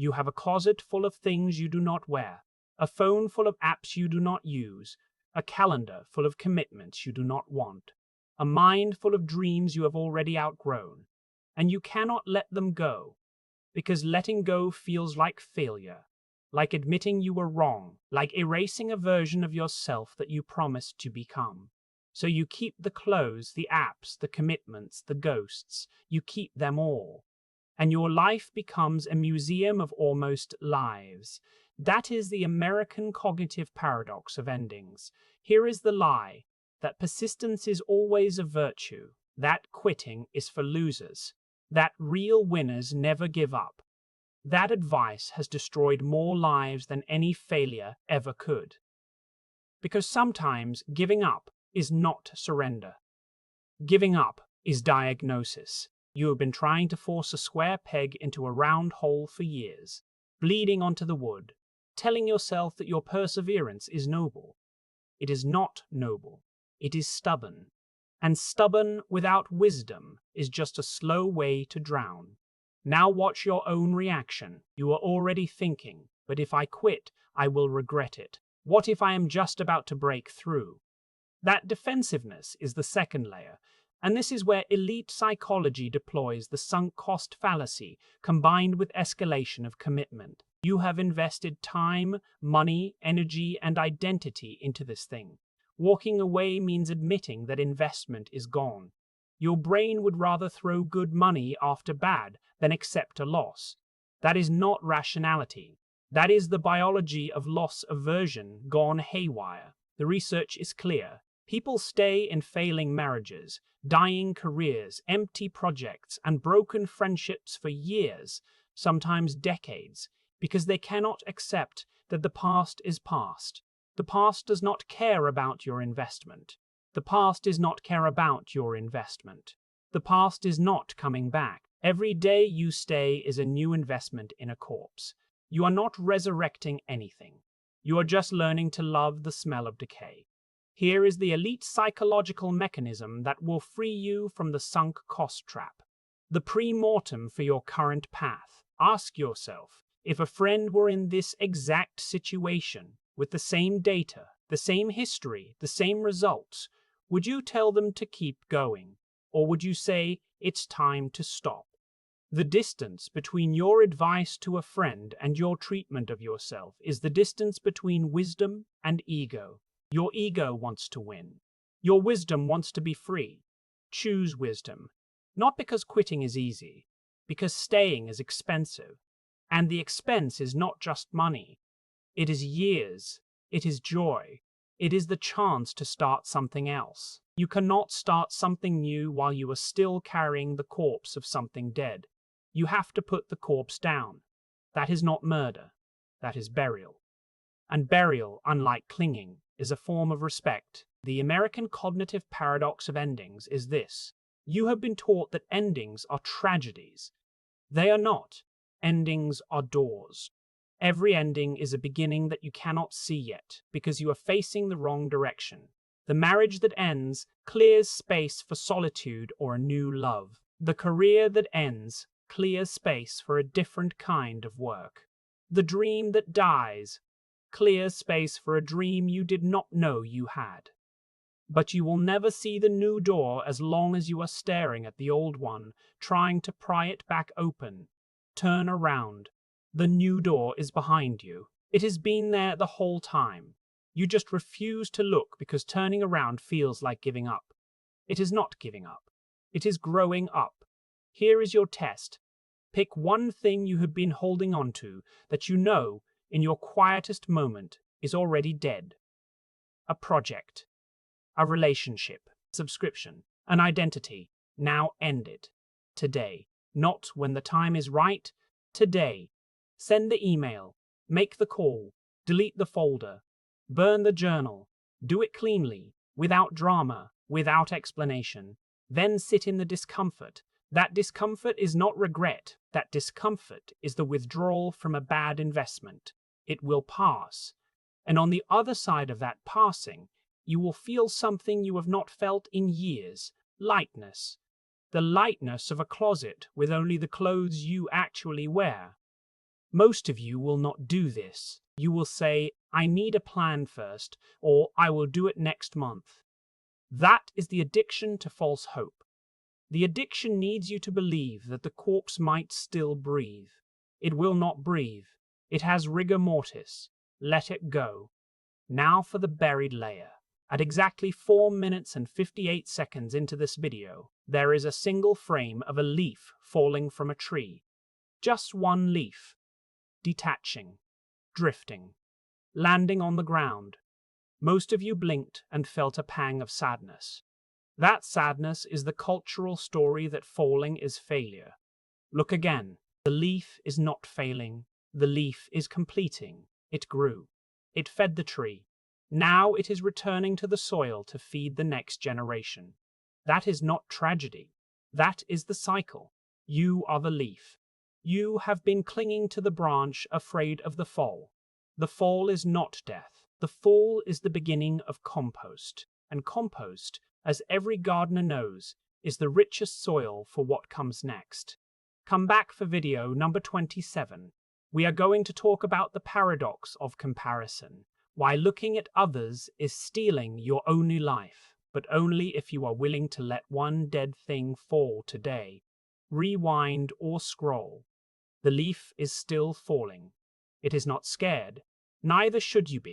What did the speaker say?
You have a closet full of things you do not wear, a phone full of apps you do not use, a calendar full of commitments you do not want, a mind full of dreams you have already outgrown, and you cannot let them go, because letting go feels like failure, like admitting you were wrong, like erasing a version of yourself that you promised to become. So you keep the clothes, the apps, the commitments, the ghosts, you keep them all. And your life becomes a museum of almost lives. That is the American cognitive paradox of endings. Here is the lie, that persistence is always a virtue, that quitting is for losers, that real winners never give up. That advice has destroyed more lives than any failure ever could. Because sometimes giving up is not surrender. Giving up is diagnosis. You have been trying to force a square peg into a round hole for years, bleeding onto the wood, telling yourself that your perseverance is noble. It is not noble. It is stubborn. And stubborn without wisdom is just a slow way to drown. Now watch your own reaction. You are already thinking, but if I quit, I will regret it. What if I am just about to break through? That defensiveness is the second layer, and this is where elite psychology deploys the sunk cost fallacy combined with escalation of commitment. You have invested time, money, energy, and identity into this thing. Walking away means admitting that investment is gone. Your brain would rather throw good money after bad than accept a loss. That is not rationality. That is the biology of loss aversion gone haywire. The research is clear. People stay in failing marriages, dying careers, empty projects, and broken friendships for years, sometimes decades, because they cannot accept that the past is past. The past does not care about your investment. The past does not care about your investment. The past is not coming back. Every day you stay is a new investment in a corpse. You are not resurrecting anything. You are just learning to love the smell of decay. Here is the elite psychological mechanism that will free you from the sunk cost trap. The pre-mortem for your current path. Ask yourself, if a friend were in this exact situation, with the same data, the same history, the same results, would you tell them to keep going? Or would you say, it's time to stop? The distance between your advice to a friend and your treatment of yourself is the distance between wisdom and ego. Your ego wants to win. Your wisdom wants to be free. Choose wisdom. Not because quitting is easy, because staying is expensive. And the expense is not just money. It is years. It is joy. It is the chance to start something else. You cannot start something new while you are still carrying the corpse of something dead. You have to put the corpse down. That is not murder. That is burial. And burial, unlike clinging, is a form of respect. The American cognitive paradox of endings is this. You have been taught that endings are tragedies. They are not. Endings are doors. Every ending is a beginning that you cannot see yet, because you are facing the wrong direction. The marriage that ends clears space for solitude or a new love. The career that ends clears space for a different kind of work. The dream that dies clears space for a dream you did not know you had. But you will never see the new door as long as you are staring at the old one, trying to pry it back open. Turn around. The new door is behind you. It has been there the whole time. You just refuse to look because turning around feels like giving up. It is not giving up. It is growing up. Here is your test. Pick one thing you have been holding on to that you know, in your quietest moment, is already dead. A project. A relationship. Subscription. An identity. Now end it. Today. Not when the time is right. Today. Send the email. Make the call. Delete the folder. Burn the journal. Do it cleanly, without drama, without explanation. Then sit in the discomfort. That discomfort is not regret. That discomfort is the withdrawal from a bad investment. It will pass. And on the other side of that passing, you will feel something you have not felt in years. Lightness. The lightness of a closet with only the clothes you actually wear. Most of you will not do this. You will say, I need a plan first, or I will do it next month. That is the addiction to false hope. The addiction needs you to believe that the corpse might still breathe. It will not breathe. It has rigor mortis. Let it go. Now for the buried layer. At exactly 4 minutes and 58 seconds into this video, there is a single frame of a leaf falling from a tree. Just one leaf. Detaching. Drifting. Landing on the ground. Most of you blinked and felt a pang of sadness. That sadness is the cultural story that falling is failure. Look again. The leaf is not failing. The leaf is completing. It grew. It fed the tree. Now it is returning to the soil to feed the next generation. That is not tragedy. That is the cycle. You are the leaf. You have been clinging to the branch, afraid of the fall. The fall is not death. The fall is the beginning of compost. And compost, as every gardener knows, is the richest soil for what comes next. Come back for video number 27. We are going to talk about the paradox of comparison. Why looking at others is stealing your only life, but only if you are willing to let one dead thing fall today. Rewind or scroll. The leaf is still falling. It is not scared. Neither should you be.